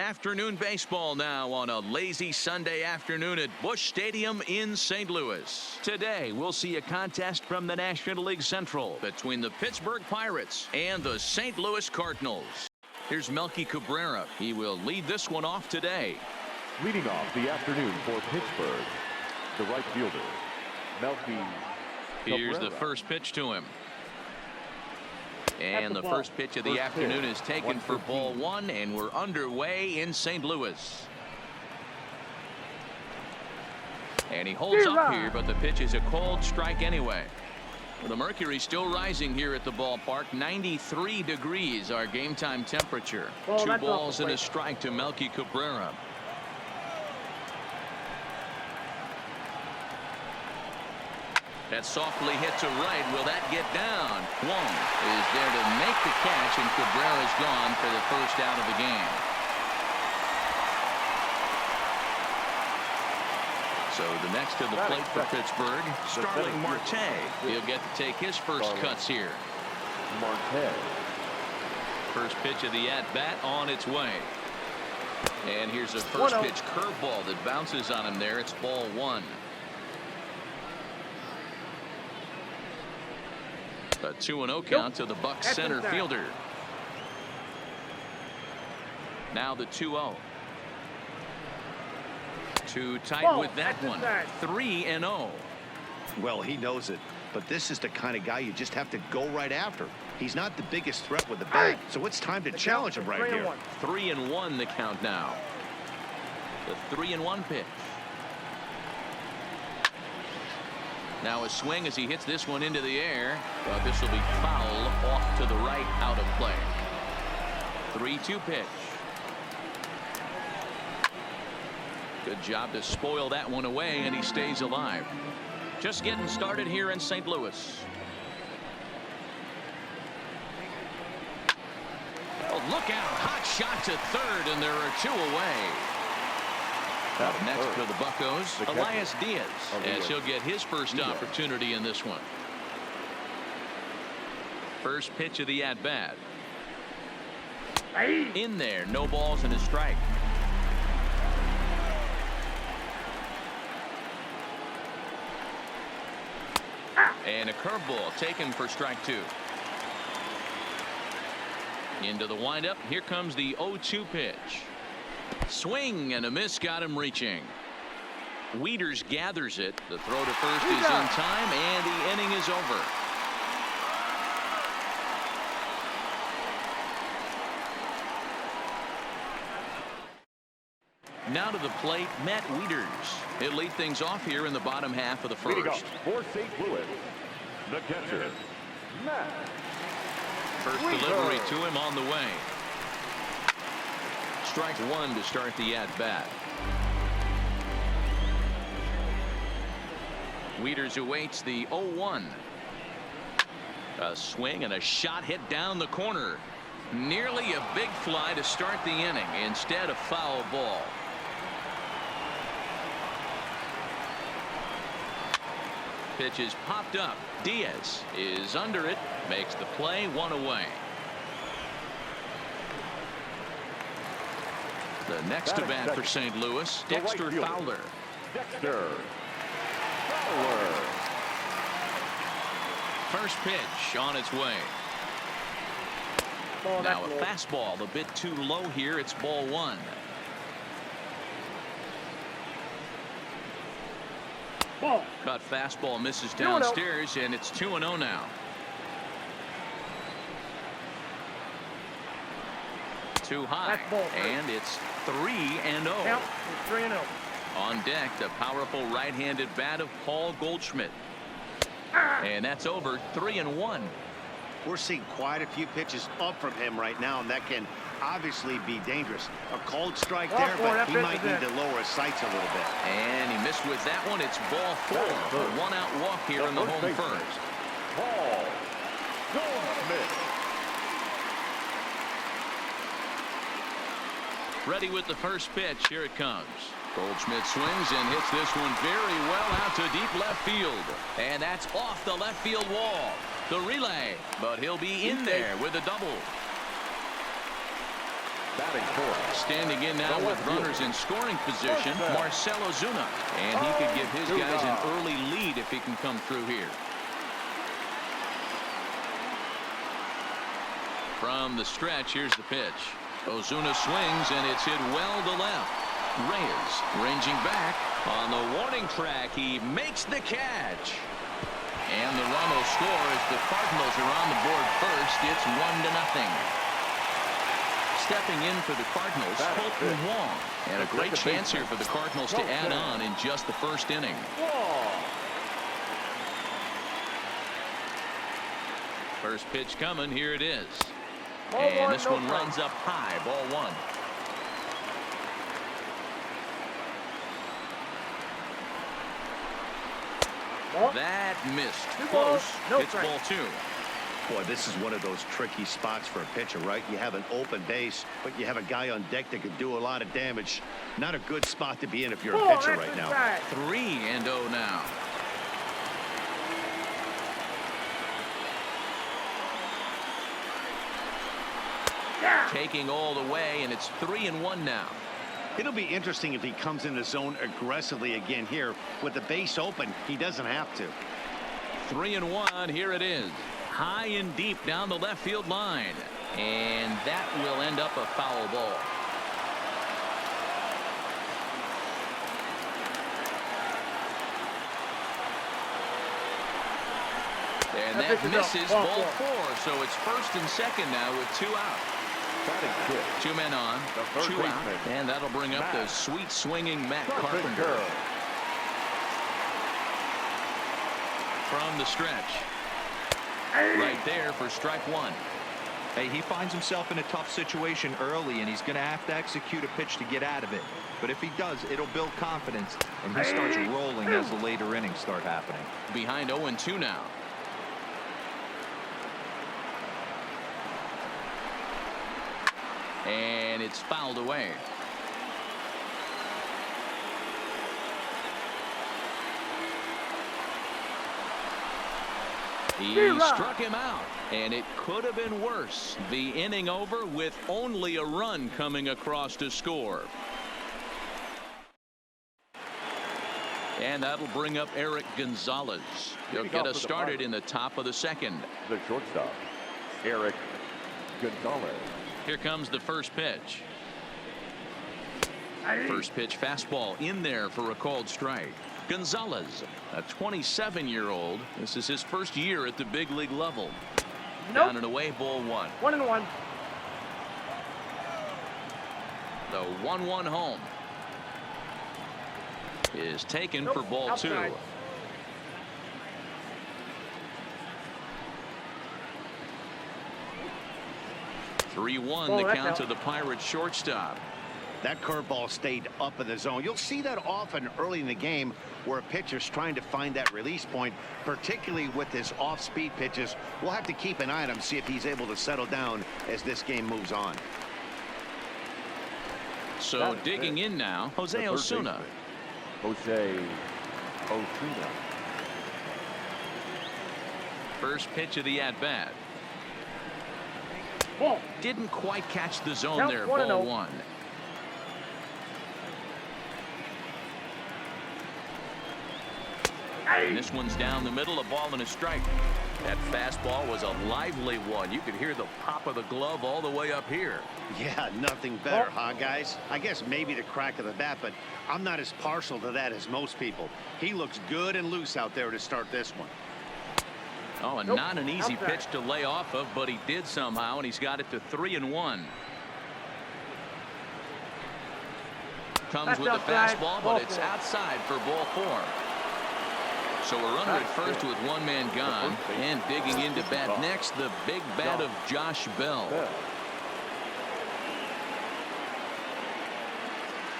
Afternoon baseball now on a lazy Sunday afternoon at Busch Stadium in St. Louis. Today we'll see a contest from the National League Central between the Pittsburgh Pirates and the St. Louis Cardinals. Here's Melky Cabrera. He will lead this one off today. Leading off the afternoon for Pittsburgh, the right fielder, Melky Cabrera. Here's the first pitch to him. And the first pitch of the afternoon is taken for ball one, and we're underway in St. Louis. And he holds up here, but the pitch is a called strike anyway. The mercury still rising here at the ballpark. 93 degrees our game time temperature. 2 balls and a strike to Melky Cabrera. That softly hit to right. Will that get down? Wong is there to make the catch, and Cabrera's gone for the first out of the game. So the next to the plate for Pittsburgh, Starling Marte. He'll get to take his first cuts here. Marte. First pitch of the at-bat on its way. And here's a first pitch curveball that bounces on him there. It's ball one. A 2-0 count to the Bucs center fielder. Now the 2-0. Too tight with that one. 3-0. Well, he knows it, but this is the kind of guy you just have to go right after. He's not the biggest threat with the bat, so it's time to challenge him right here. 3-1 the count now. The 3-1 pitch. Now a swing as he hits this one into the air. But this will be foul off to the right, out of play. 3-2 pitch. Good job to spoil that one away, and he stays alive. Just getting started here in St. Louis. Oh, look out. Hot shot to third, and there are 2 away. Up next for the Buccos, Elias Diaz, as he'll get his first opportunity in this one. First pitch of the at-bat. In there, no balls and a strike. And a curveball taken for strike 2. Into the windup. Here comes the 0-2 pitch. Swing and a miss, got him reaching. Wieters gathers it. The throw to first is in time, and the inning is over. Now to the plate, Matt Wieters. He'll lead things off here in the bottom half of the first. For St. Louis, the catcher, Matt First delivery to him on the way. Strike 1 to start the at-bat. Wieters awaits the 0-1. A swing and a shot hit down the corner. Nearly a big fly to start the inning. Instead, a foul ball. Pitch is popped up. Diaz is under it. Makes the play, 1 away. The next to bat for St. Louis, Dexter Fowler. First pitch on its way. Now a fastball a bit too low here. It's ball 1. But fastball misses downstairs, and it's 2-0 now. Too high, and it's 3-0. On deck, the powerful right-handed bat of Paul Goldschmidt. And that's over. 3-1. We're seeing quite a few pitches up from him right now, and that can obviously be dangerous. A called strike there, but he might need to lower his sights a little bit. And he missed with that one. It's ball 4. A 1-out walk here in the home first. Paul Goldschmidt. Ready with the first pitch. Here it comes. Goldschmidt swings and hits this one very well out to deep left field. And that's off the left field wall. The relay, but he'll be in there with a double. Batting fourth. Standing in now with runners in scoring position, Marcell Ozuna. And he could give his guys an early lead if he can come through here. From the stretch, here's the pitch. Ozuna swings, and it's hit well to left. Reyes ranging back. On the warning track, he makes the catch. And the run will score as the Cardinals are on the board first. It's 1-0. Stepping in for the Cardinals, Colton Wong. And a great chance here for the Cardinals to add on in just the first inning. First pitch coming. Here it is. And this one runs up high. Ball one. That missed. Close. It's ball two. Boy, this is one of those tricky spots for a pitcher, right? You have an open base, but you have a guy on deck that could do a lot of damage. Not a good spot to be in if you're a pitcher right now. 3-0 now. Taking all the way, and it's 3-1 now. It'll be interesting if he comes in the zone aggressively again here. With the base open, he doesn't have to. 3-1. Here it is. High and deep down the left field line. And that will end up a foul ball. And that misses ball four. So it's first and second now with 2 out. 2 men on, 2 out, and that'll bring up the sweet swinging Matt Carpenter. From the stretch. Right there for strike one. Hey, he finds himself in a tough situation early, and he's going to have to execute a pitch to get out of it. But if he does, it'll build confidence, and he starts rolling as the later innings start happening. Behind 0-2 now. And it's fouled away. He struck him out, and it could have been worse. The inning over with only a run coming across to score. And that'll bring up Eric Gonzalez. He'll get us started in the top of the second. The shortstop, Eric Gonzalez. Here comes the first pitch. First pitch fastball in there for a called strike. Gonzalez, a 27-year-old. This is his first year at the big league level. Down and away, ball one. 1-1. The 1-1 home is taken for ball outside. 2. The count to the Pirates shortstop. That curveball stayed up in the zone. You'll see that often early in the game where a pitcher's trying to find that release point, particularly with his off-speed pitches. We'll have to keep an eye on him, see if he's able to settle down as this game moves on. So digging in now, Jose Osuna. Jose Osuna. First pitch of the at-bat. Didn't quite catch the zone there. Ball 1. And this one's down the middle, a ball and a strike. That fastball was a lively one. You could hear the pop of the glove all the way up here. Yeah, nothing better, huh, guys? I guess maybe the crack of the bat, but I'm not as partial to that as most people. He looks good and loose out there to start this one. Oh, and not an easy pitch to lay off of, but he did somehow, and he's got it to 3-1. Comes with the fastball, but it's outside for ball 4. So a runner at first with one man gone, and digging into bat next, the big bat of Josh Bell.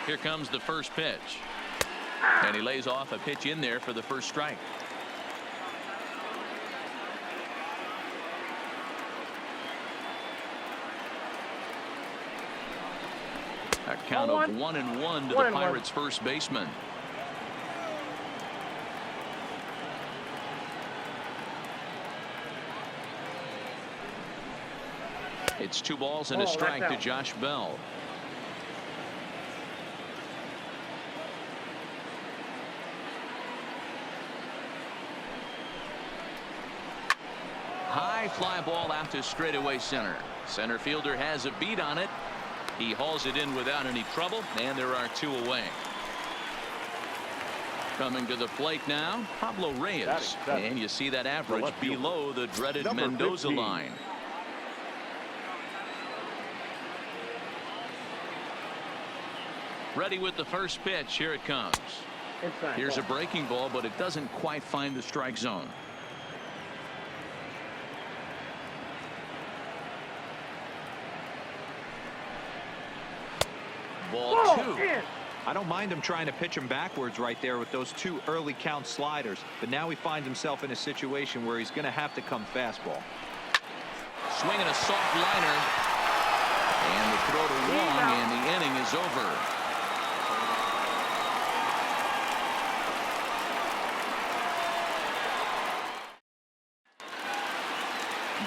Here comes the first pitch, and he lays off a pitch in there for the first strike. A count of 1-1 to the Pirates' first baseman. It's 2 balls and a strike to Josh Bell. High fly ball out to straightaway center. Center fielder has a beat on it. He hauls it in without any trouble, and there are 2 away. Coming to the plate now, Pablo Reyes. And you see that average below the dreaded Mendoza 15. line. Ready with the first pitch. Here it comes. Here's a breaking ball, but it doesn't quite find the strike zone. Ball 2. I don't mind him trying to pitch him backwards right there with those 2 early count sliders, but now he finds himself in a situation where he's going to have to come fastball. Swinging a soft liner, and the throw to Wong, and the inning is over.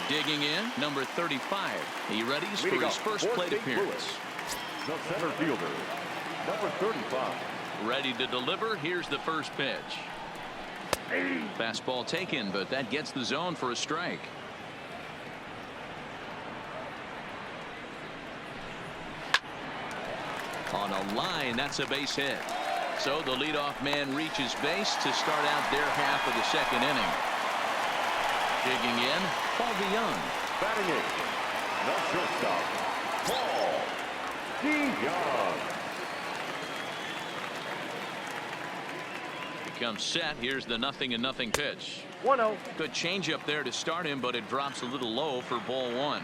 Digging in, number 35. He readies for his first plate appearance. The center fielder, number 35. Ready to deliver. Here's the first pitch. Fastball taken, but that gets the zone for a strike. On a line, that's a base hit. So the leadoff man reaches base to start out their half of the second inning. Digging in, Paul DeYoung. Batting in, the shortstop, Paul DeYoung. Becomes set. Here's the 0-0 pitch. 1-0. Good changeup there to start him, but it drops a little low for ball 1.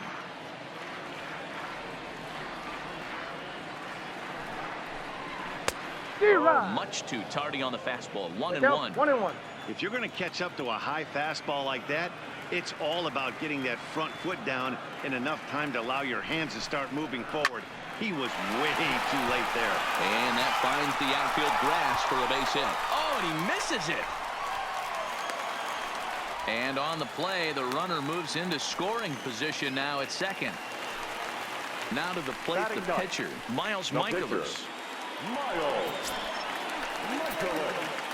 Much too tardy on the fastball. 1-1. 1-1. If you're going to catch up to a high fastball like that, it's all about getting that front foot down in enough time to allow your hands to start moving forward. He was way too late there. And that finds the outfield grass for a base hit. Oh, and he misses it. And on the play, the runner moves into scoring position now at second. Now to the plate, the pitcher, Miles Mikolas. Miles Mikolas.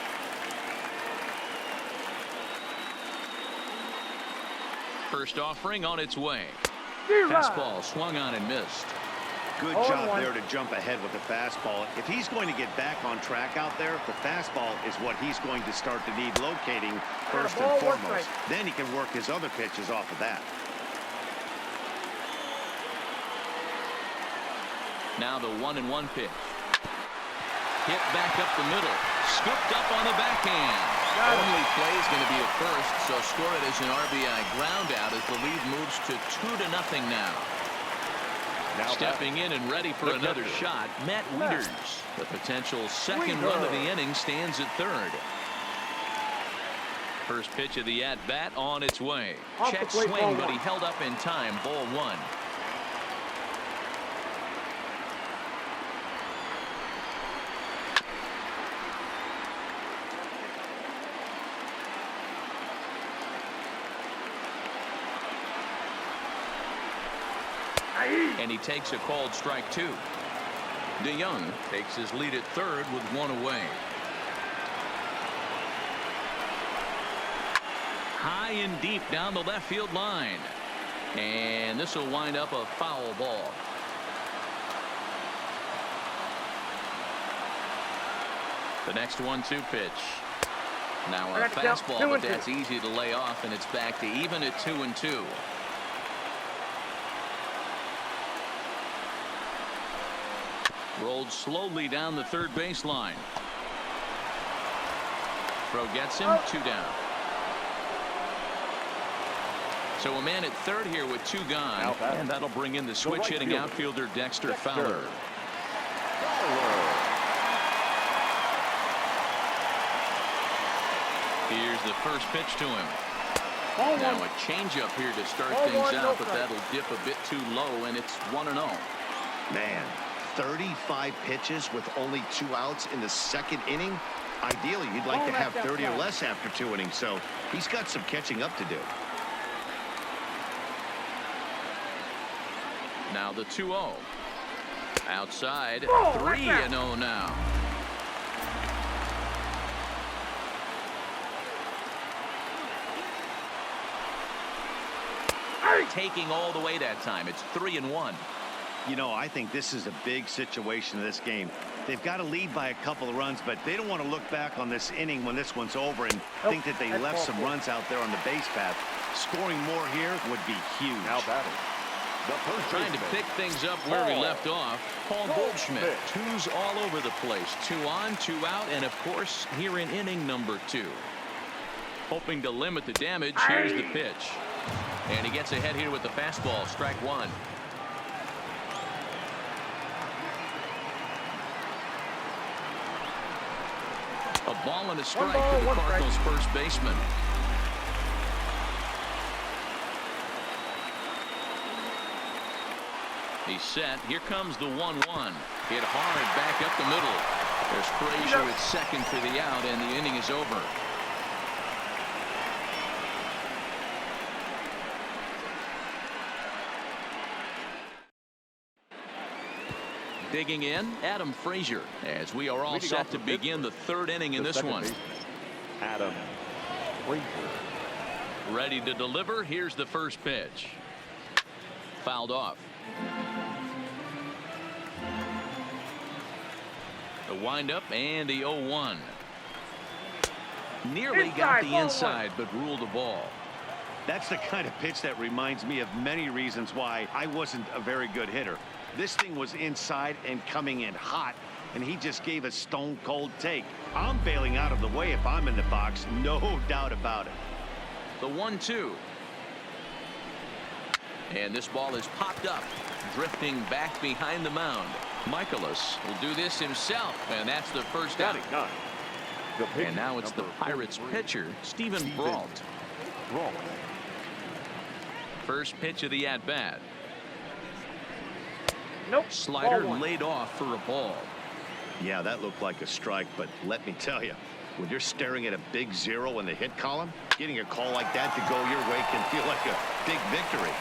First offering on its way. Fastball swung on and missed. Good job there to jump ahead with the fastball. If he's going to get back on track out there, the fastball is what he's going to start to need locating first and foremost. Then he can work his other pitches off of that. Now the 1-1 pitch. Hit back up the middle. Scooped up on the backhand. Only play is going to be at first, so score it as an RBI ground out as the lead moves to 2-0 now. Stepping in and ready for another shot, Matt Wieters. The potential second run of the inning stands at third. First pitch of the at-bat on its way. Check swing, but he held up in time. Ball 1. And he takes a called strike 2. DeYoung takes his lead at third with 1 away. High and deep down the left field line. And this will wind up a foul ball. The next 1-2 pitch. Now a fastball, but that's easy to lay off, and it's back to even at 2-2. Rolled slowly down the third baseline. Throw gets him. 2 down. So a man at third here with 2 gone. And that'll bring in the switch hitting outfielder Dexter Fowler. Here's the first pitch to him. Now a changeup here to start things out, but that'll dip a bit too low, and it's 1-0. Man, 35 pitches with only 2 outs in the second inning. Ideally, you'd like to have 30 or less after 2 innings, so he's got some catching up to do. Now the 2-0. Outside, 3-0 now. Taking all the way that time. It's 3-1. You know, I think this is a big situation in this game. They've got to lead by a couple of runs, but they don't want to look back on this inning when this one's over and think that they left some runs out there on the base path. Scoring more here would be huge. Now batting. Trying to pick things up where we left off. Paul Goldschmidt. Twos all over the place. 2 on, 2 out, and of course here in inning number 2. Hoping to limit the damage. Here's the pitch. And he gets ahead here with the fastball. Strike 1. A ball and a strike to the Cardinals' first baseman. He's set. Here comes the 1-1. Hit hard back up the middle. There's Frazier at second for the out, and the inning is over. Digging in, Adam Frazier, as we are all set to begin the 3rd inning in this one. Adam Frazier. Ready to deliver. Here's the first pitch. Fouled off. The windup and the 0-1. Nearly got the inside, but ruled a ball. That's the kind of pitch that reminds me of many reasons why I wasn't a very good hitter. This thing was inside and coming in hot, and he just gave a stone cold take. I'm bailing out of the way if I'm in the box, no doubt about it. The 1-2. And this ball is popped up, drifting back behind the mound. Mikolas will do this himself, and that's the first out. And now it's the Pirates pitcher, Stephen Brault. First pitch of the at-bat. Nope. Slider laid off for a ball. Yeah, that looked like a strike, but let me tell you, when you're staring at a big 0 in the hit column, getting a call like that to go your way can feel like a big victory.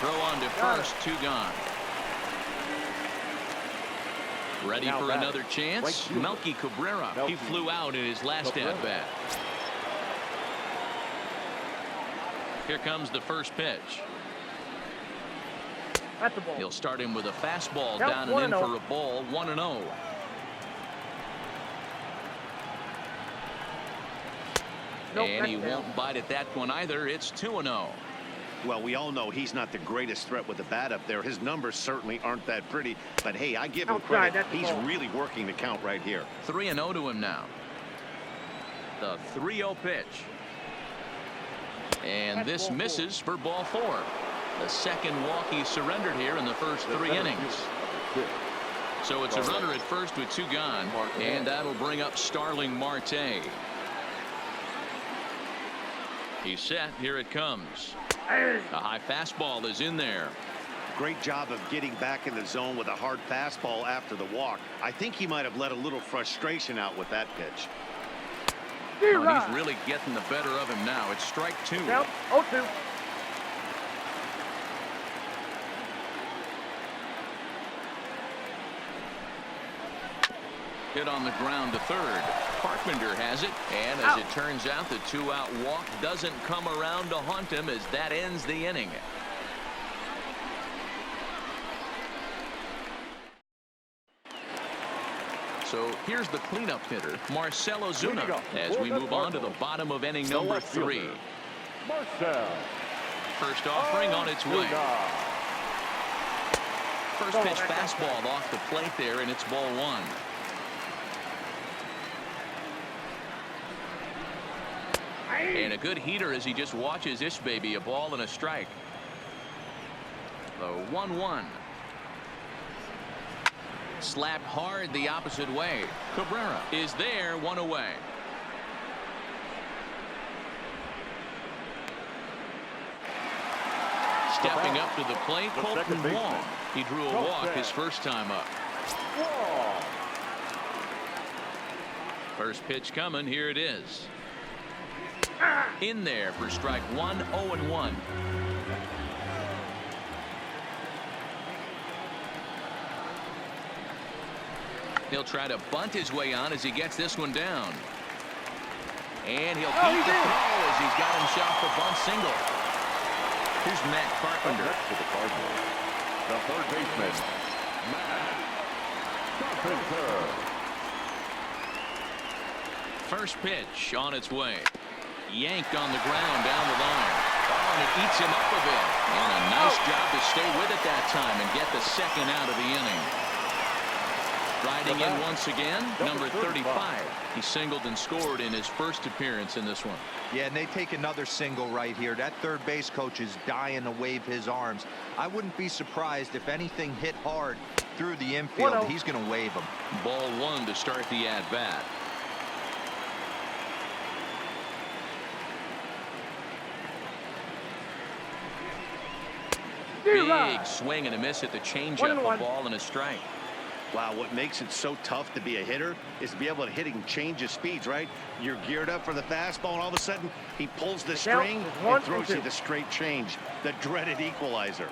Throw on to first, 2 gone. Ready for another chance? Melky Cabrera. He flew out in his last at-bat. Here comes the first pitch. That's a ball. He'll start him with a fastball down and in for a ball. 1-0. And he won't bite at that one either. It's 2-0. Well, we all know he's not the greatest threat with the bat up there. His numbers certainly aren't that pretty, but hey, I give him credit. He's really working the count right here. 3-0 to him now. The 3-0 pitch. And this misses for ball 4. The second walk he surrendered here in the first 3 innings. So it's a runner at first with 2 gone, and that'll bring up Starling Marte. He's set. Here it comes. A high fastball is in there. Great job of getting back in the zone with a hard fastball after the walk. I think he might have let a little frustration out with that pitch. Well, he's really getting the better of him now. It's strike 2. Yep. 0-2. Hit on the ground to third. Carpenter has it, and as it turns out, the 2-out walk doesn't come around to haunt him as that ends the inning. So here's the cleanup hitter, Marcell Ozuna, as we move on to the bottom of inning number 3. First offering on its way. First pitch fastball off the plate there, and it's ball 1. And a good heater as he just watches this baby, a ball and a strike. The 1-1. Slapped hard the opposite way. Cabrera is there, 1 away. Stepping up to the plate, Colton Wong. He drew a walk his first time up. First pitch coming, here it is. In there for strike 1, 0-1. He'll try to bunt his way on as he gets this one down. And he'll keep the throw as he's got himself a bunt single. Here's Matt Carpenter. Next for the Cardinals, the third baseman, Matt Carpenter. First pitch on its way. Yanked on the ground down the line. Oh, and it eats him up a bit. And a nice job to stay with it that time and get the second out of the inning. Riding in once again, number 35. He singled and scored in his first appearance in this one. Yeah, and they take another single right here. That third base coach is dying to wave his arms. I wouldn't be surprised if anything hit hard through the infield. He's going to wave them. Ball one to start the at-bat. Big swing and a miss at the changeup. A ball and a strike. Wow, what makes it so tough to be a hitter is to be able to hit and change his speeds, right? You're geared up for the fastball, and all of a sudden, he pulls the string and throws you the straight change, the dreaded equalizer.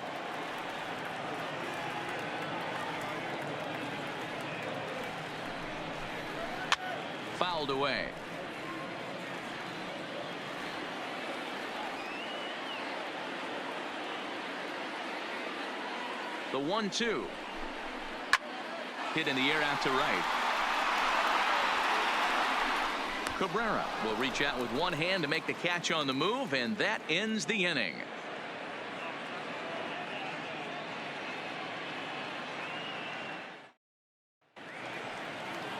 Fouled away. The 1-2. Hit in the air out to right. Cabrera will reach out with one hand to make the catch on the move, and that ends the inning.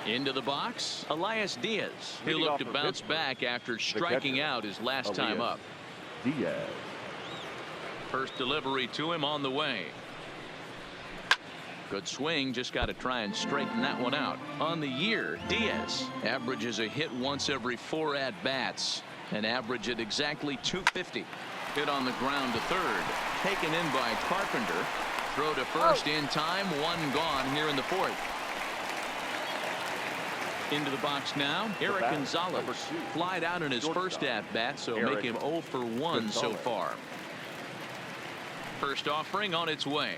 Into the box, Elias Diaz. He'll look to bounce back after striking out his last time up. Diaz. First delivery to him on the way. Good swing, just got to try and straighten that one out. On the year, Diaz averages a hit once every 4 at-bats, an average at exactly 250. Hit on the ground to third, taken in by Carpenter. Throw to first in time, one gone here in the fourth. Into the box now, Eric Gonzalez. Flied out in his first at-bat, so make him 0 for 1 so far. First offering on its way.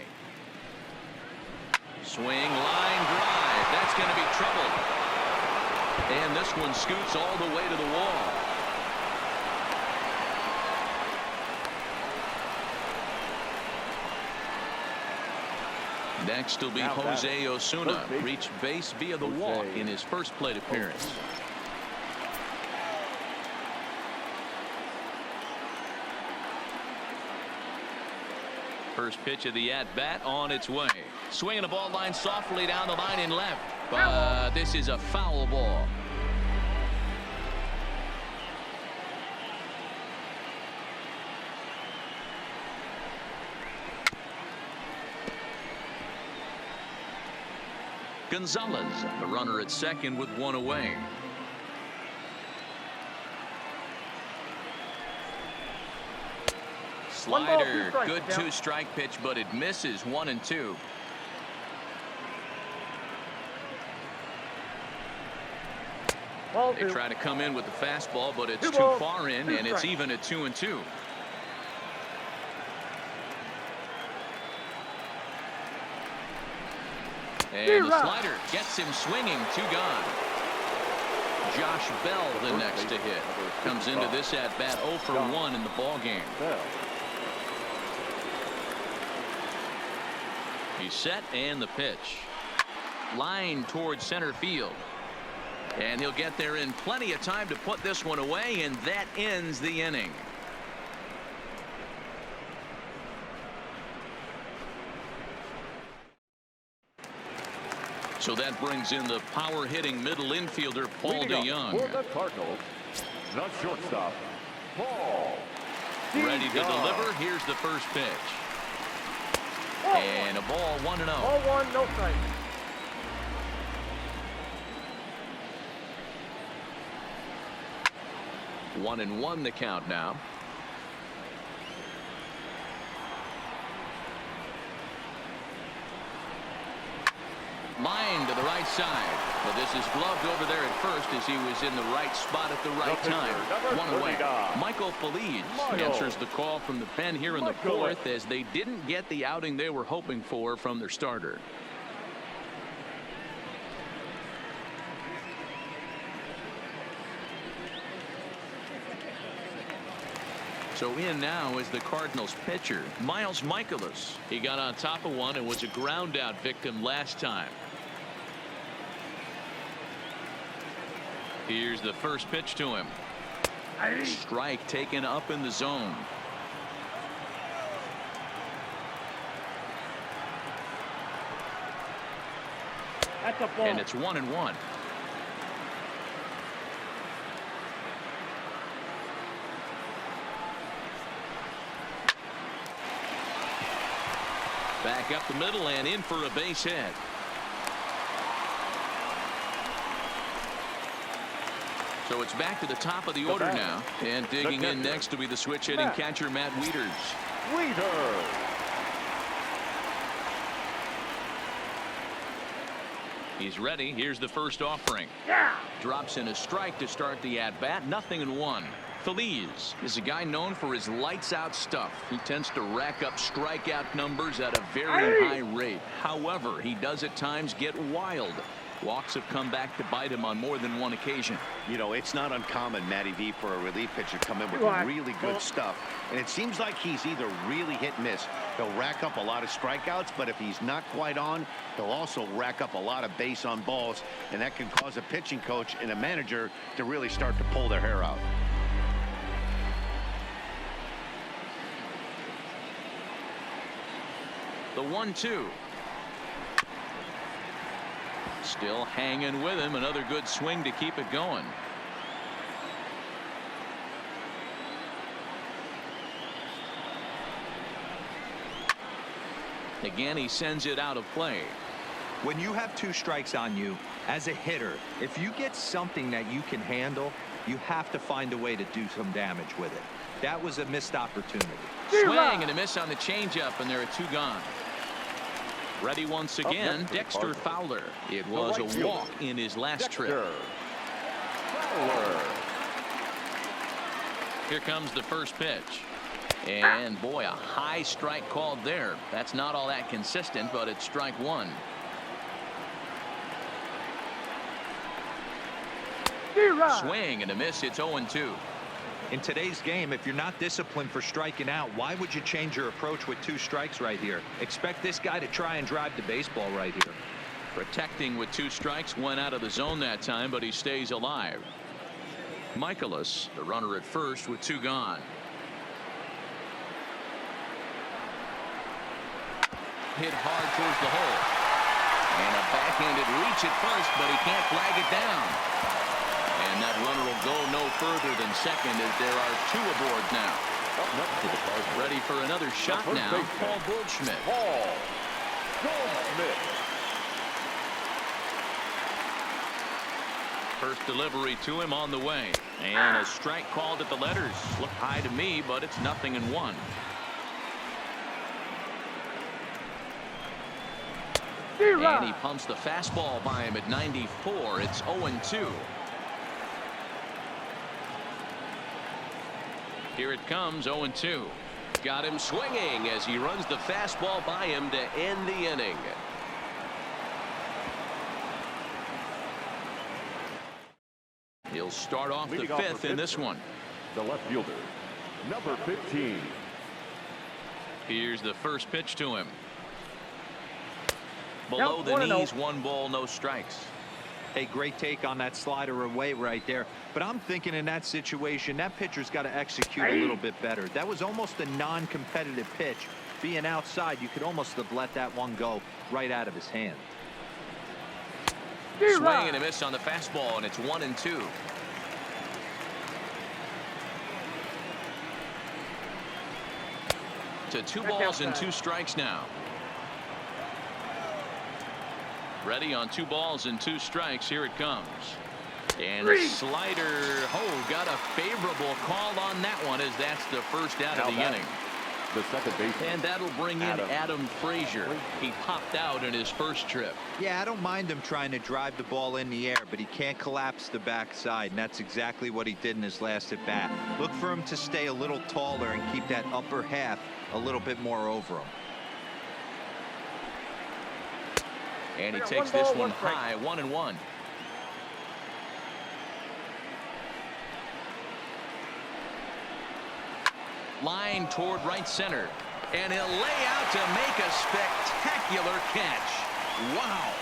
Swing, line drive. That's going to be trouble. And this one scoots all the way to the wall. Next will be Jose Osuna. Reached base via the walk in his first plate appearance. First pitch of the at-bat on its way. Swinging a ball line softly down the line in left. But this is a foul ball. Gonzalez, the runner at second with one away. Slider, good 2-strike pitch, but it misses 1 and 2. They try to come in with the fastball, but it's too far in, and it's even at 2 and 2. And the slider gets him swinging. 2 gone. Josh Bell the next to hit. Comes into this at bat 0 for 1 in the ball game. He's set and the pitch. Line towards center field. And he'll get there in plenty of time to put this one away, and that ends the inning. So that brings in the power-hitting middle infielder, Paul DeYoung. For the Cardinals, the shortstop, Paul. Ready to deliver. Here's the first pitch. And a ball 1-0. Ball 1, no strike. One and 1 the count now. Line to the right side, but this is gloved over there at first as he was in the right spot at the right time. One away. Mikolas answers the call from the pen here in the fourth as they didn't get the outing they were hoping for from their starter. So in now is the Cardinals pitcher, Mikolas. He got on top of one and was a ground out victim last time. Here's the first pitch to him. Strike taken up in the zone. That's a ball. And it's 1-1. Back up the middle and in for a base hit. So it's back to the top of the order now. And digging in next to be the switch hitting catcher, Matt Wieters. He's ready. Here's the first offering. Drops in a strike to start the at-bat. 0-1. Feliz is a guy known for his lights-out stuff. He tends to rack up strikeout numbers at a very high rate. However, he does at times get wild. Walks have come back to bite him on more than one occasion. You know, it's not uncommon, Matty V, for a relief pitcher to come in with really good stuff. And it seems like he's either really hit and miss. He'll rack up a lot of strikeouts, but if he's not quite on, he'll also rack up a lot of base on balls. And that can cause a pitching coach and a manager to really start to pull their hair out. The 1-2. Still hanging with him. Another good swing to keep it going. Again, he sends it out of play. When you have 2 strikes on you as a hitter, if you get something that you can handle, you have to find a way to do some damage with it. That was a missed opportunity. Swing and a miss on the changeup, and there are 2 gone. Ready once again, Dexter Fowler. It was a walk in his last trip. Here comes the first pitch. And boy, a high strike called there. That's not all that consistent, but it's strike 1. Swing and a miss. It's 0-2. In today's game, if you're not disciplined for striking out, why would you change your approach with 2 strikes right here? Expect this guy to try and drive the baseball right here. Protecting with 2 strikes, went out of the zone that time, but he stays alive. Mikolas, the runner at first with 2 gone. Hit hard towards the hole. And a backhanded reach at first, but he can't flag it down. And that runner will go no further than second as there are 2 aboard now. Ready for another shot now, Paul Goldschmidt. First delivery to him on the way. And a strike called at the letters. Looked high to me, but it's 0-1. And he pumps the fastball by him at 94. It's 0-2. Here it comes, 0-2. Got him swinging as he runs the fastball by him to end the inning. He'll start off the 5th in this one. The left fielder, number 15. Here's the first pitch to him. Below the knees, 1 ball, no strikes. Hey, great take on that slider away right there. But I'm thinking in that situation, that pitcher's got to execute a little bit better. That was almost a non-competitive pitch. Being outside, you could almost have let that one go right out of his hand. Swing and a miss on the fastball, and it's 1-2. To 2 balls and 2 strikes now. Ready on 2 balls and 2 strikes. Here it comes. And a slider. Oh, got a favorable call on that one as that's the first out of the inning. The second baseman. And that'll bring in Adam Frazier. He popped out in his first trip. Yeah, I don't mind him trying to drive the ball in the air, but he can't collapse the backside, and that's exactly what he did in his last at bat. Look for him to stay a little taller and keep that upper half a little bit more over him. And he takes this one high, 1-1. Line toward right center. And he'll lay out to make a spectacular catch. Wow.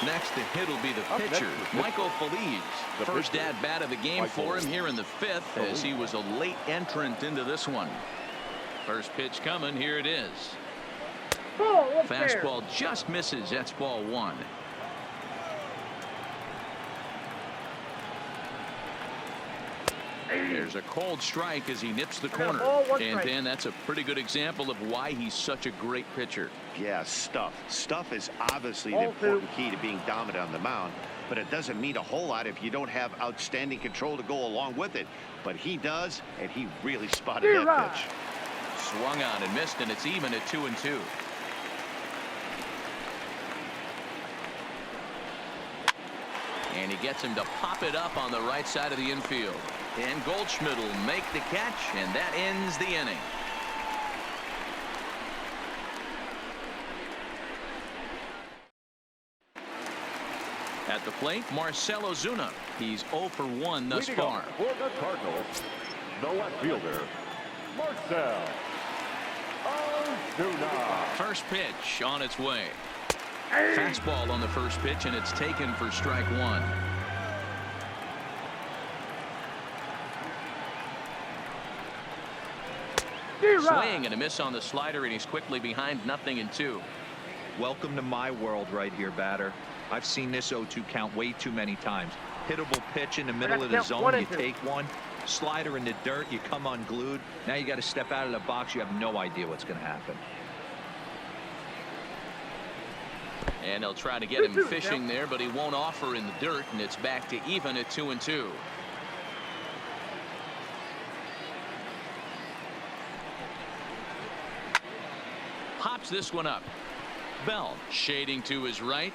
Next to hit will be the pitcher, Mikolas. First at bat of the game for him here in the 5th, as he was a late entrant into this one. First pitch coming. Here it is. Fastball just misses. That's ball 1. There's a cold strike as he nips the corner. And then that's a pretty good example of why he's such a great pitcher. Yeah, stuff is obviously the important key to being dominant on the mound, but it doesn't mean a whole lot if you don't have outstanding control to go along with it. But he does, and he really spotted that pitch. Swung on and missed, and it's even at 2-2. And he gets him to pop it up on the right side of the infield. And Goldschmidt will make the catch, and that ends the inning. At the plate, Marcell Ozuna. He's 0 for 1 thus far. For the Cardinals, the left fielder, Marcell Ozuna. First pitch on its way. Fastball on the first pitch, and it's taken for strike 1. Swing and a miss on the slider, and he's quickly behind 0-2. Welcome to my world right here, batter. I've seen this 0-2 count way too many times. Hittable pitch in the middle of the zone, you take one. Slider in the dirt, you come unglued. Now you got to step out of the box. You have no idea what's going to happen. And they'll try to get him fishing there, but he won't offer in the dirt, and it's back to even at 2-2. Pops this one up. Bell shading to his right,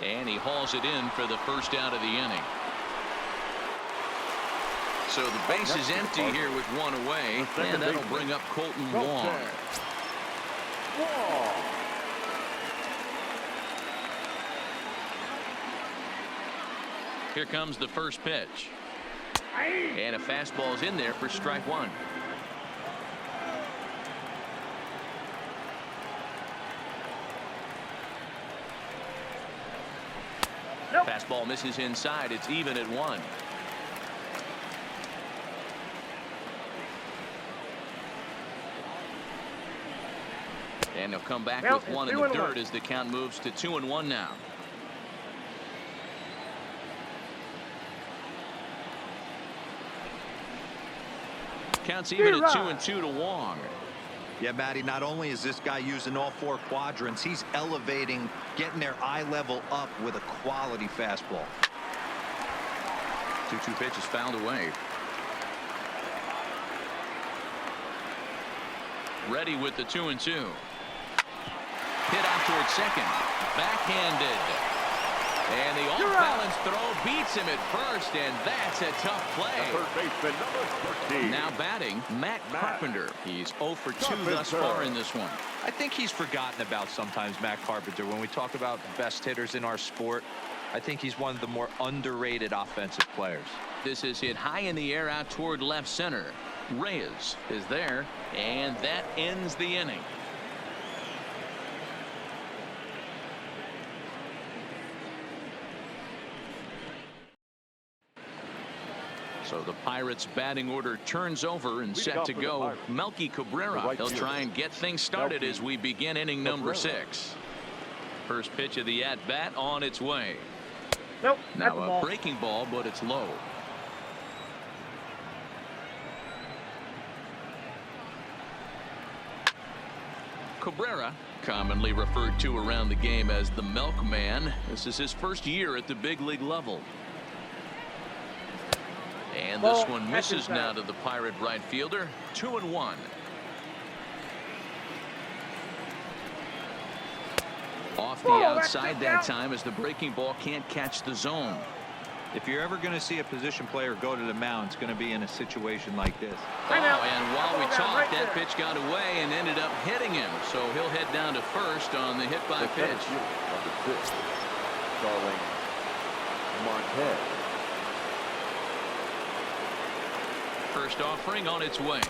and he hauls it in for the first out of the inning. So the base is empty here with one away, and that'll bring up Colton Wong. Here comes the first pitch. And a fastball's in there for strike 1. Fastball misses inside. It's even at 1. And they'll come back with one in the dirt as the count moves to 2-1 now. Counts even at 2-2 to Wong. Yeah, Matty, not only is this guy using all 4 quadrants, he's elevating, getting their eye level up with a quality fastball. 2-2 pitch is fouled away. Ready with the 2-2. Hit out towards second. Backhanded. And the off-balance throw beats him at first, and that's a tough play. Third baseman, number 13. Now batting, Matt Carpenter. He's 0 for 2 thus far in this one. I think he's forgotten about sometimes, Matt Carpenter. When we talk about the best hitters in our sport, I think he's one of the more underrated offensive players. This is hit high in the air out toward left center. Reyes is there, and that ends the inning. So the Pirates batting order turns over and set to go. Melky Cabrera. He'll try and get things started as we begin inning number 6. First pitch of the at-bat on its way. Nope. Now a breaking ball, but it's low. Cabrera, commonly referred to around the game as the Milkman. This is his first year at the big league level. And this one misses now to the Pirate right fielder. 2-1. Off the outside that time as the breaking ball can't catch the zone. If you're ever going to see a position player go to the mound, it's going to be in a situation like this. Oh, and while we talked, that pitch got away and ended up hitting him. So he'll head down to first on the hit by pitch. Number 6, Starling Marquez. First offering on its way.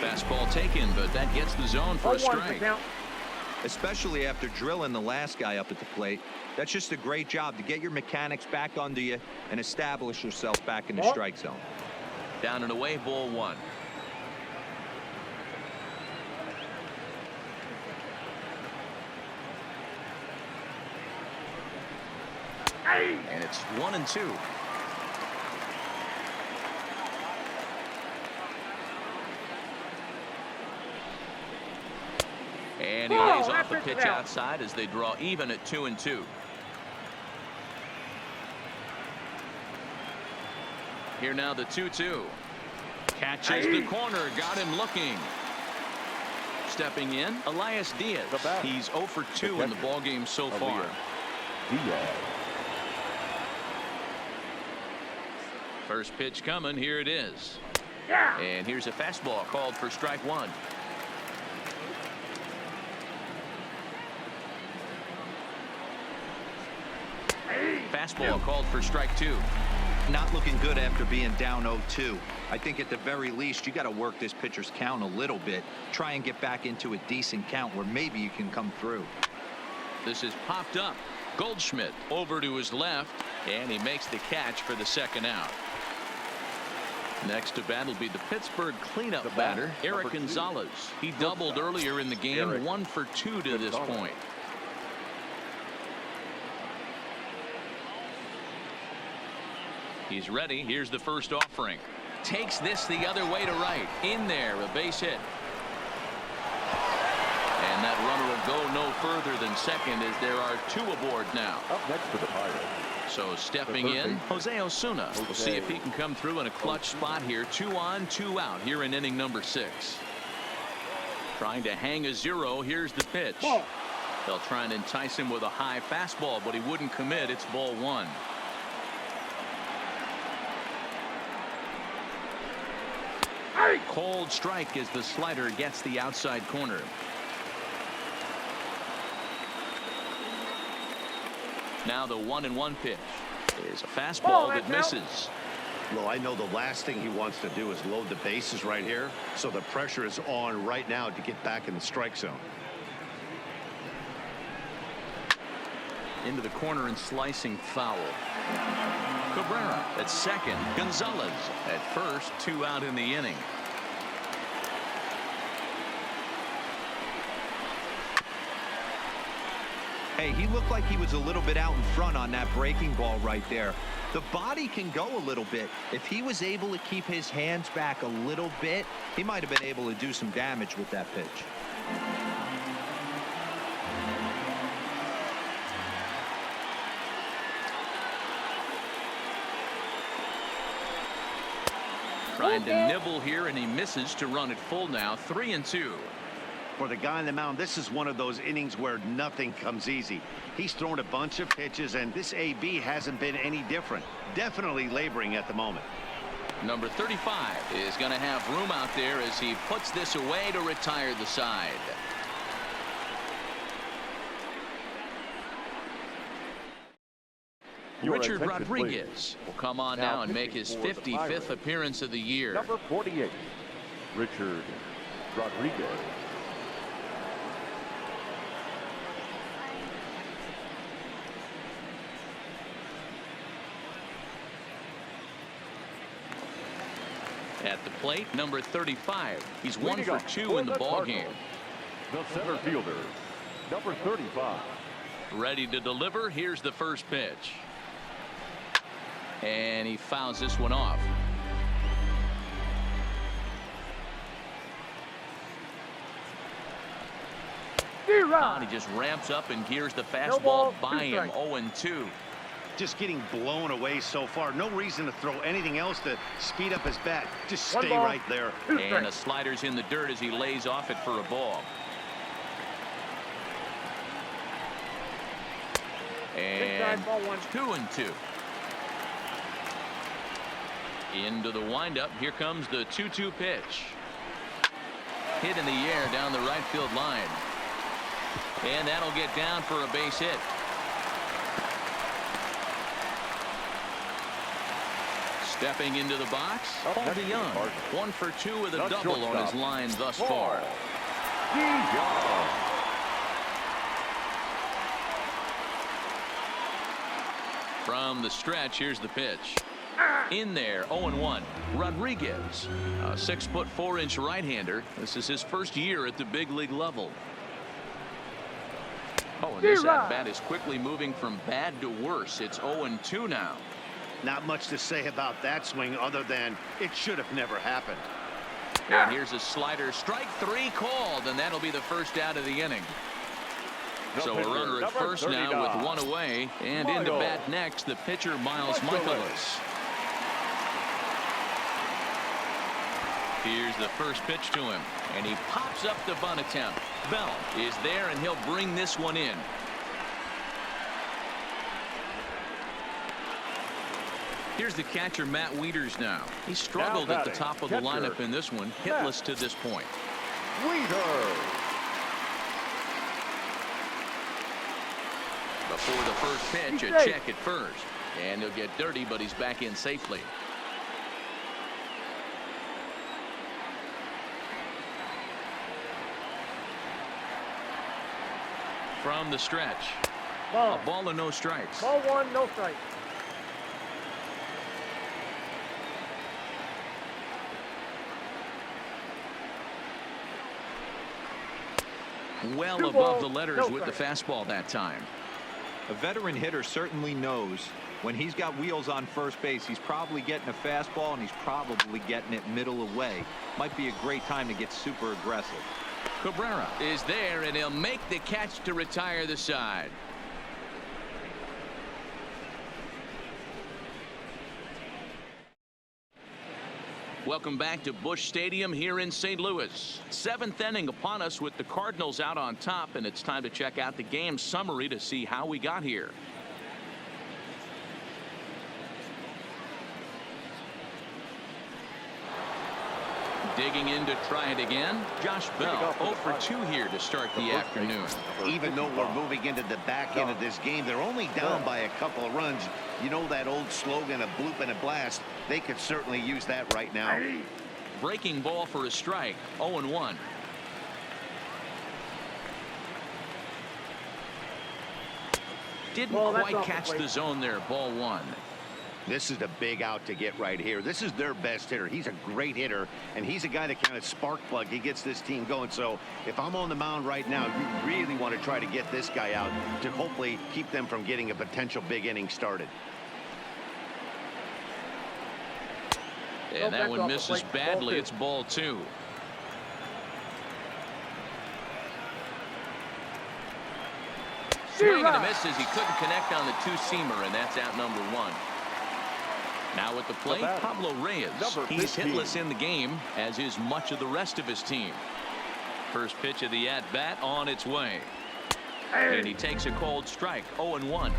Fastball taken, but that gets the zone for a strike. Especially after drilling the last guy up at the plate. That's just a great job to get your mechanics back under you and establish yourself back in the strike zone. Down and away, ball one. And it's 1-2. And he lays off the pitch outside as they draw even at 2-2. Here now the 2-2. Catches the corner, got him looking. Stepping in, Elias Diaz. He's 0 for 2 in the ballgame so far. First pitch coming, here it is. And here's a fastball called for strike one. Fastball called for strike two. Not looking good after being down 0-2. I think at the very least you got to work this pitcher's count a little bit. Try and get back into a decent count where maybe you can come through. This is popped up. Goldschmidt over to his left, and he makes the catch for the second out. Next to bat will be the Pittsburgh cleanup batter, Eric Gonzalez. He doubled earlier in the game, 1 for 2 to this point. He's ready. Here's the first offering. Takes this the other way to right. In there, a base hit. And that runner will go no further than second as there are 2 aboard now. Up next for the Pirates. So stepping in, Jose Osuna. We'll see if he can come through in a clutch spot here. 2 on, 2 out here in inning number 6. Trying to hang a 0. Here's the pitch. They'll try and entice him with a high fastball, but he wouldn't commit. It's ball 1. Cold strike as the slider gets the outside corner. Now the 1-1 pitch is a fastball that misses. Well, I know the last thing he wants to do is load the bases right here, so the pressure is on right now to get back in the strike zone. Into the corner and slicing foul. Cabrera at second. Gonzalez at first. 2 out in the inning. Hey, he looked like he was a little bit out in front on that breaking ball right there. The body can go a little bit. If he was able to keep his hands back a little bit, he might have been able to do some damage with that pitch. Trying to nibble here, and he misses to run it full now. 3-2. For the guy on the mound, this is one of those innings where nothing comes easy. He's thrown a bunch of pitches, and this AB hasn't been any different. Definitely laboring at the moment. Number 35 is going to have room out there as he puts this away to retire the side. Richard Rodriguez will come on now and make his 55th appearance of the year. Number 48, Richard Rodriguez. At the plate, number 35. He's 1 for 2 in the ballgame. The center fielder, number 35. Ready to deliver. Here's the first pitch. And he fouls this one off. And he just ramps up and gears the fastball by him. 0-2. Just getting blown away so far. No reason to throw anything else to speed up his bat. Just stay right there. And the slider's in the dirt as he lays off it for a ball. And 2-2. Into the windup. Here comes the 2-2 pitch. Hit in the air down the right field line. And that'll get down for a base hit. Stepping into the box, Up Paul next is DeYoung. Cardinals. 1 for 2 with a The double on his shortstop, line thus Paul far. DeYoung. From the stretch, here's the pitch. In there, 0-1. Rodriguez, a 6'4" right-hander. This is his first year at the big league level. Oh, and this at-bat is quickly moving from bad to worse. It's 0-2 now. Not much to say about that swing other than it should have never happened. And here's a slider. Strike 3 called, and that'll be the first out of the inning. So a runner at first now with 1 away. And into bat next, the pitcher, Mikolas. Here's the first pitch to him, and he pops up the bunt attempt. Bell is there, and he'll bring this one in. Here's the catcher, Matt Wieters now. He struggled at the top of the lineup in this one, hitless to this point. Wieters. Before the first pitch, a check at first. And he'll get dirty, but he's back in safely. From the stretch. Ball. A ball and no strikes. Ball 1, no strike. Well 2 above balls, the letters no with the strikes. fastball that time. A veteran hitter certainly knows when he's got wheels on first base, he's probably getting a fastball, and he's probably getting it middle away. Might be a great time to get super aggressive. Cabrera is there, and he'll make the catch to retire the side. Welcome back to Busch Stadium here in St. Louis. 7th inning upon us with the Cardinals out on top, and it's time to check out the game summary to see how we got here. Digging in to try it again. Josh Bell 0 for 2 here to start the afternoon. Even though we're moving into the back end of this game, they're only down by a couple of runs. You know that old slogan, a bloop and a blast. They could certainly use that right now. Breaking ball for a strike. 0-1. Didn't quite catch the zone there. Ball 1. This is a big out to get right here. This is their best hitter. He's a great hitter, and he's a guy that kind of spark plug. He gets this team going. So if I'm on the mound right now, you really want to try to get this guy out to hopefully keep them from getting a potential big inning started. And that one misses badly. It's ball 2. Swing and a miss as he couldn't connect on the two-seamer, and that's out number 1. Now at the plate, Pablo Reyes. He's hitless in the game, as is much of the rest of his team. First pitch of the at-bat on its way. And he takes a cold strike. 0-1.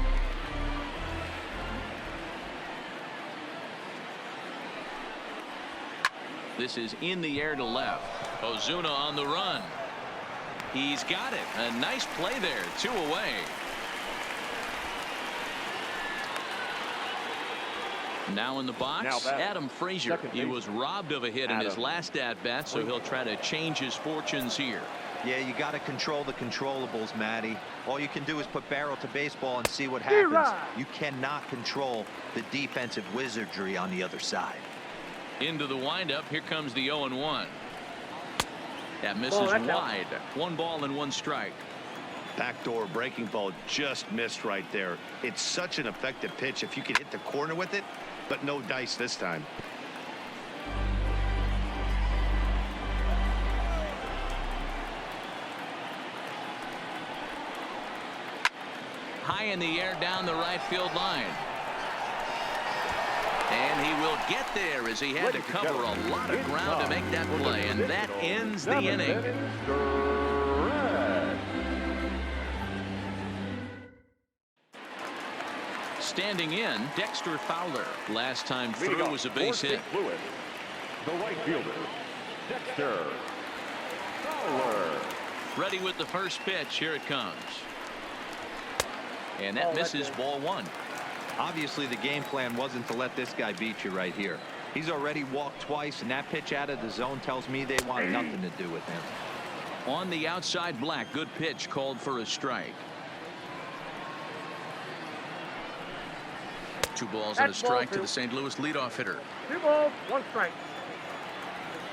This is in the air to left. Ozuna on the run. He's got it. A nice play there. 2 away. Now in the box, Adam Frazier. He was robbed of a hit in his last at-bat, so he'll try to change his fortunes here. Yeah, you got to control the controllables, Matty. All you can do is put barrel to baseball and see what happens. You cannot control the defensive wizardry on the other side. Into the windup. Here comes the 0-1. That misses wide. 1 ball and 1 strike. Backdoor breaking ball just missed right there. It's such an effective pitch if you can hit the corner with it, but no dice this time. High in the air down the right field line. And he will get there as he had to cover a lot of ground to make that play, and that ends the inning. Standing in, Dexter Fowler. Last time through was a base hit. The right fielder, Dexter Fowler. Ready with the first pitch. Here it comes. And that misses ball 1. Obviously, the game plan wasn't to let this guy beat you right here. He's already walked twice, and that pitch out of the zone tells me they want nothing to do with him. On the outside, Black. Good pitch called for a strike. 2 balls and a strike to the St. Louis leadoff hitter. 2 balls, 1 strike.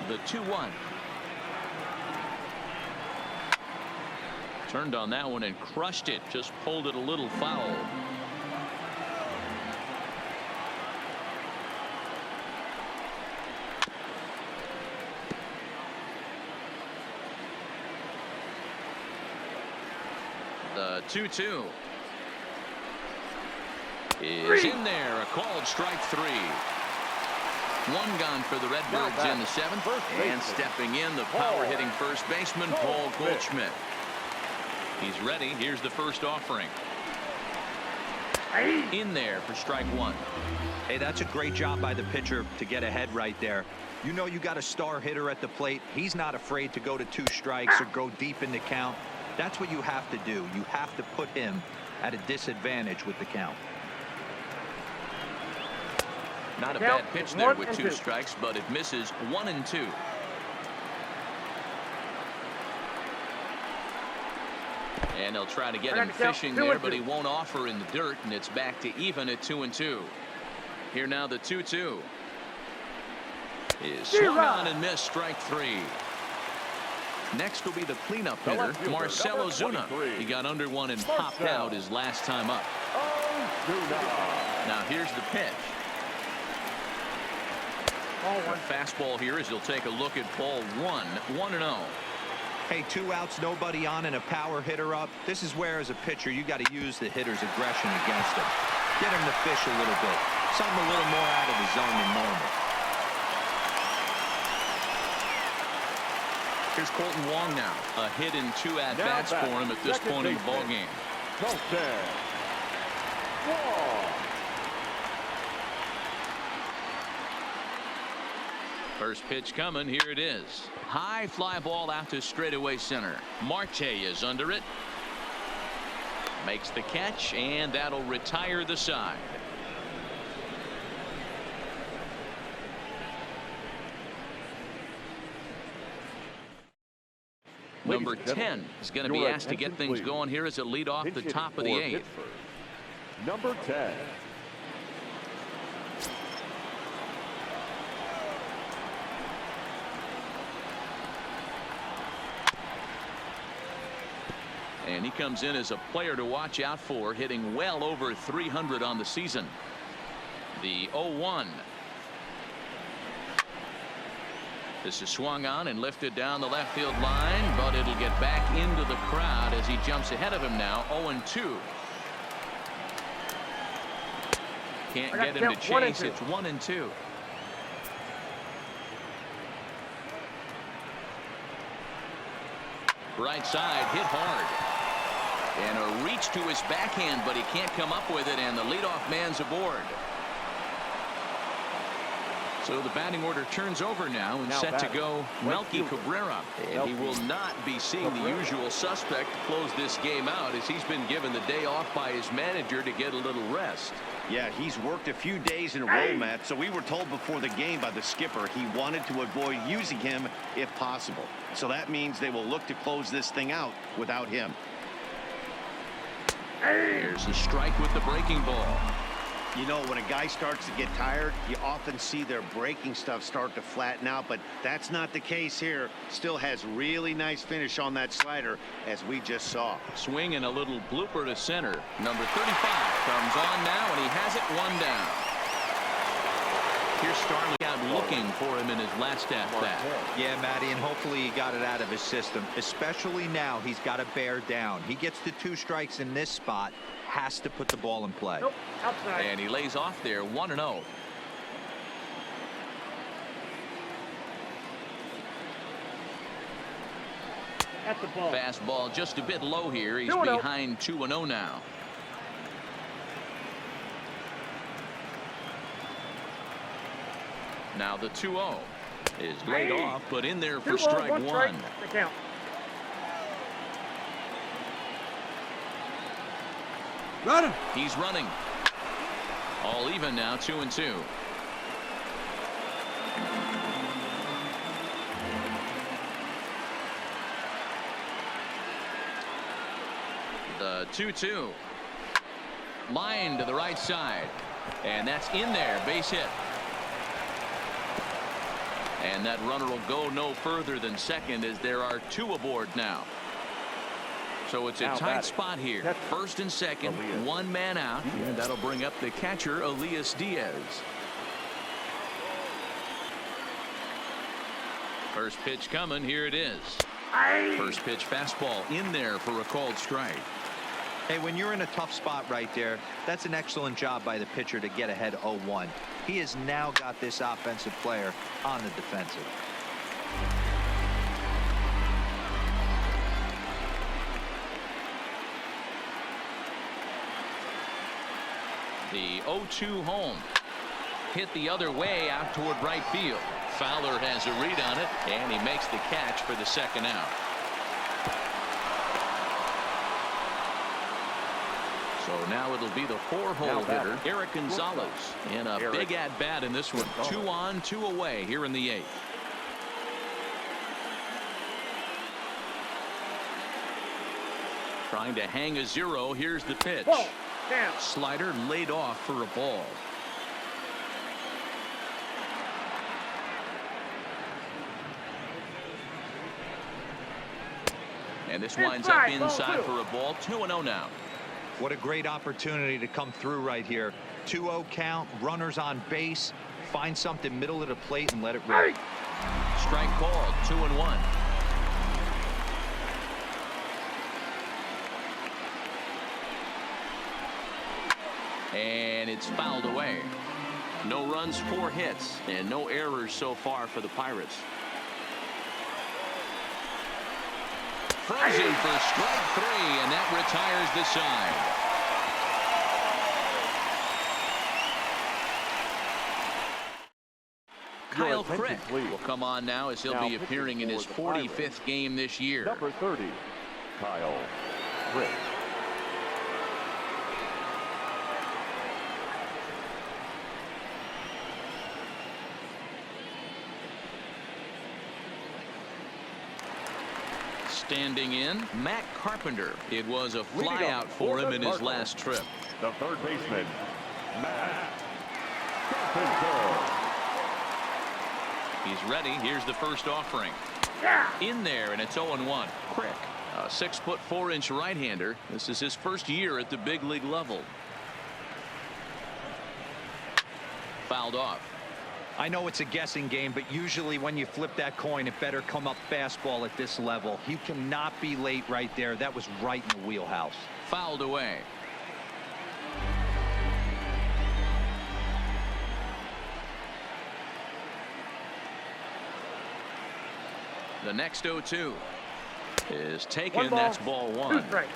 The 2-1. Turned on that one and crushed it. Just pulled it a little foul. The 2-2 is in there. A called strike 3. 1 gone for the Redbirds in the 7th. And stepping in, the power hitting first baseman, Paul Goldschmidt. He's ready. Here's the first offering. In there for strike 1. Hey, that's a great job by the pitcher to get ahead right there. You know you got a star hitter at the plate. He's not afraid to go to 2 strikes or go deep in the count. That's what you have to do. You have to put him at a disadvantage with the count. Not a bad pitch there with 2 strikes, but it misses 1-2. And they'll try to get him fishing there, but he won't offer in the dirt, and it's back to even at 2-2. Here now the 2-2 is swung on and missed, strike 3. Next will be the cleanup hitter, Marcell Ozuna. He got under one and popped out his last time up. Now here's the pitch. A fastball here as he'll take a look at ball 1, 1-0. Hey, 2 outs, nobody on, and a power hitter up. This is where, as a pitcher, you got to use the hitter's aggression against him. Get him to fish a little bit. Something a little more out of the zone than normal. Here's Colton Wong now. A hit in 2 at-bats for him at this point in the ballgame. First pitch coming. Here it is. High fly ball out to straightaway center. Marte is under it. Makes the catch, and that'll retire the side. Number 10 is going to be asked to get things going here as it lead off the top of the 8th. Number 10. And he comes in as a player to watch out for, hitting well over 300 on the season. The 0-1. This is swung on and lifted down the left field line, but it'll get back into the crowd as he jumps ahead of him now. 0-2. Can't get him to chase. It's 1-2. Right side, hit hard. And a reach to his backhand, but he can't come up with it, and the leadoff man's aboard. So the batting order turns over now and set to go Melky Cabrera. And he will not be seeing the usual suspect to close this game out, as he's been given the day off by his manager to get a little rest. Yeah, he's worked a few days in a row, Matt, so we were told before the game by the skipper he wanted to avoid using him if possible. So that means they will look to close this thing out without him. Here's a strike with the breaking ball. You know, when a guy starts to get tired, you often see their breaking stuff start to flatten out, but that's not the case here. Still has really nice finish on that slider, as we just saw. Swing and a little blooper to center. Number 35 comes on now, and he has it 1 down. Here's Starling out looking for him in his last at-bat. Yeah, Matty, and hopefully he got it out of his system. Especially now, he's got to bear down. He gets the 2 strikes in this spot. Has to put the ball in play. Nope, outside. And he lays off there, 1-0. That's the ball. Fastball just a bit low here. He's 2-0. behind 2-0 now. Now the 2-0 is laid off, but in there for 2 balls, strike 1 1. strike, the count. He's running. All even now, 2-2. The 2-2. Line to the right side. And that's in there. Base hit. And that runner will go no further than second as there are 2 aboard now. So it's a tight spot here. First and second, Elias. 1 man out. And that'll bring up the catcher, Elias Diaz. First pitch coming. Here it is. First pitch fastball in there for a called strike. Hey, when you're in a tough spot right there, that's an excellent job by the pitcher to get ahead 0-1. He has now got this offensive player on the defensive. The 0-2 home. Hit the other way out toward right field. Fowler has a read on it, and he makes the catch for the second out. So now it'll be the 4-hole hitter, Eric Gonzalez, in a big at-bat in this one. 2 on, 2 away here in the 8th. Trying to hang a 0. Here's the pitch. Ball. Down. Slider laid off for a ball. And this winds up inside for a ball. 2-0 now. What a great opportunity to come through right here. 2-0 count, runners on base. Find something middle of the plate and let it rip. Strike called. 2-1. And it's fouled away. No runs, 4 hits, and no errors so far for the Pirates. Frozen for strike 3, and that retires the side. Kyle Crick will come on now as he'll be appearing in his 45th game this year. Number 30, Kyle Crick. Standing in, Matt Carpenter. It was a flyout for him in his last trip. The third baseman, Matt Carpenter. He's ready. Here's the first offering. In there, and it's 0-1. Crick, a 6'4" right-hander. This is his first year at the big league level. Fouled off. I know it's a guessing game, but usually when you flip that coin, it better come up fastball at this level. You cannot be late right there. That was right in the wheelhouse. Fouled away. The next 0-2 is taken. That's ball 1. 2 strikes.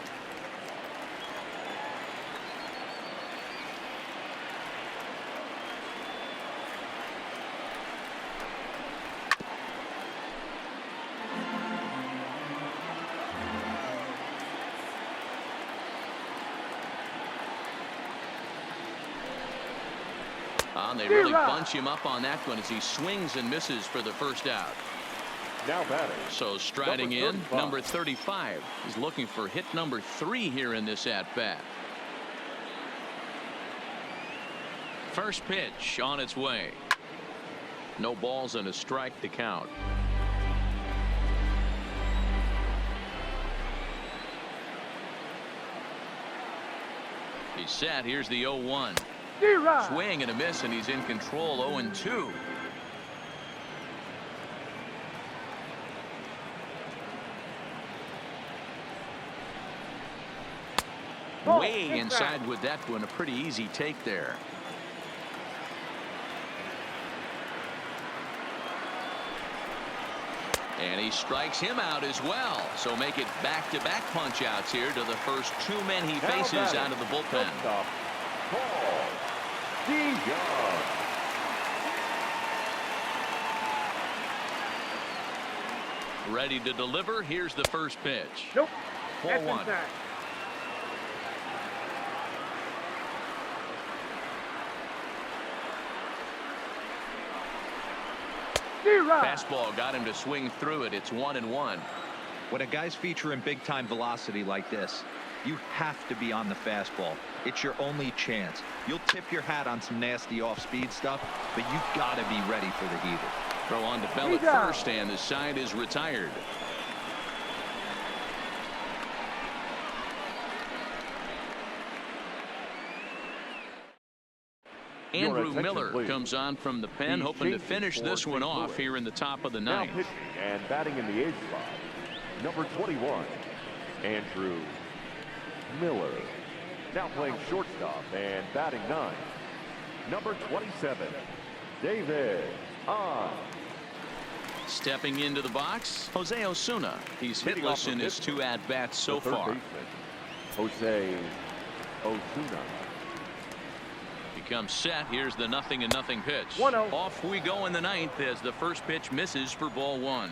And they really bunch him up on that one as he swings and misses for the first out. Now batting. So striding in, number 35. He's looking for hit number 3 here in this at-bat. First pitch on its way. No balls and a strike to count. He's set. Here's the 0-1. Swing and a miss, and he's in control. 0-2. Way inside with that one. A pretty easy take there. And he strikes him out as well. So make it back-to-back punch-outs here to the first 2 men he faces out of the bullpen. Ready to deliver. Here's the first pitch. Nope. 4-1. Fastball got him to swing through it. It's 1-1. When a guy's featuring big-time velocity like this, you have to be on the fastball. It's your only chance. You'll tip your hat on some nasty off-speed stuff, but you gotta be ready for the heater. Throw on to Bell at first, and the side is retired. Andrew Miller please. comes on from the pen, He hoping to changes finish for this one St. off Louis. here in the top of the Now ninth. pitching and batting in the 8th spot, number 21, Andrew Miller. Now playing shortstop and batting 9, number 27, David On. Stepping into the box, Jose Osuna. He's Hitting hitless off of in his Pittsburgh. 2 at-bats so The third far. baseman, Jose Osuna. Becomes set. Here's the 0-0 pitch. 1-0. Off we go in the ninth as the first pitch misses for ball 1.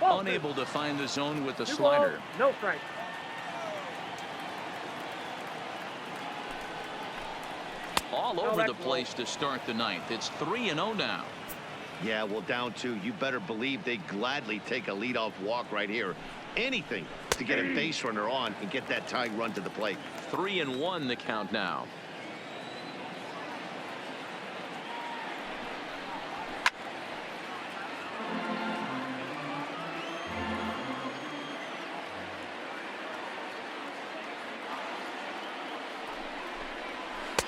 Unable to find the zone with the 2 slider. balls, no strike. All over that's the place to start the ninth. It's 3-0 now. Yeah, well, down 2. You better believe they'd gladly take a leadoff walk right here. Anything to get a base runner on and get that tying run to the plate. 3-1 the count now.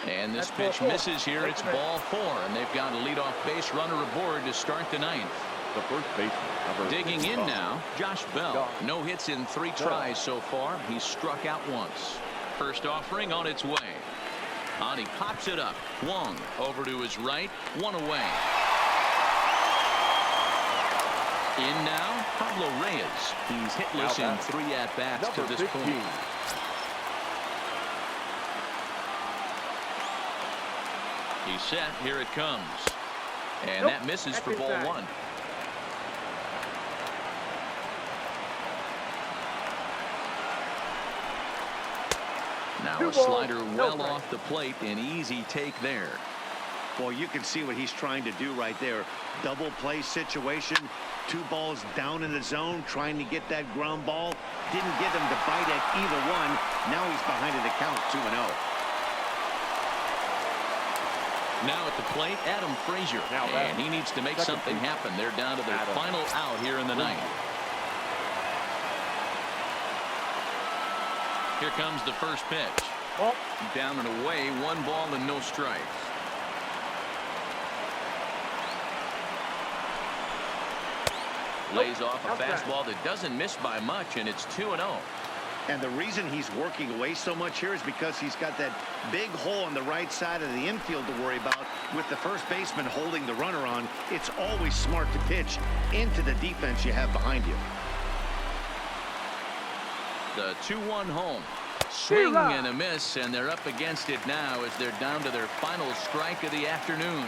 And this That's ball pitch 4. misses here. It's ball 4, and they've got a leadoff base runner aboard to start the ninth. The first baseman, number Digging in 12. now, Josh Bell. No hits in 3 tries so far. He's struck out once. First offering on its way. On he pops it up. Wong over to his right. 1 away. In now, Pablo Reyes. He's hitless in 3 at-bats to Number this 15. point. He's set. Here it comes. And Nope. that misses That's for ball inside. 1. Now 2 a balls, slider no well strike. off the plate. An easy take there. Well, you can see what he's trying to do right there. Double play situation. 2 balls down in the zone, trying to get that ground ball. Didn't get him to bite at either one. Now he's behind in the count, 2-0. Now at the plate, Adam Frazier. Now And he needs to make second something base. happen. They're down to their Adam final out here in the ninth. Here comes the first pitch. Ball. Down and away, 1 ball and no strikes. Lays off a Outside. fastball that doesn't miss by much, and it's 2-0. And the reason he's working away so much here is because he's got that big hole on the right side of the infield to worry about. With the first baseman holding the runner on, it's always smart to pitch into the defense you have behind you. The 2-1 home. Swing and a miss, and they're up against it now as they're down to their final strike of the afternoon.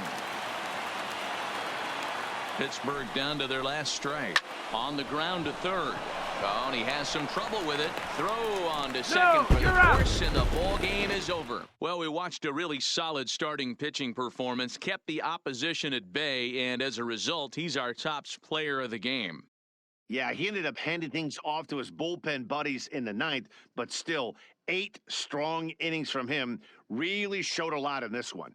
Pittsburgh down to their last strike. On the ground to third. Oh, and he has some trouble with it. Throw on to second for the force, and the ball game is over. Well, we watched a really solid starting pitching performance, kept the opposition at bay, and as a result, he's our top player of the game. Yeah, he ended up handing things off to his bullpen buddies in the ninth, but still 8 strong innings from him really showed a lot in this one.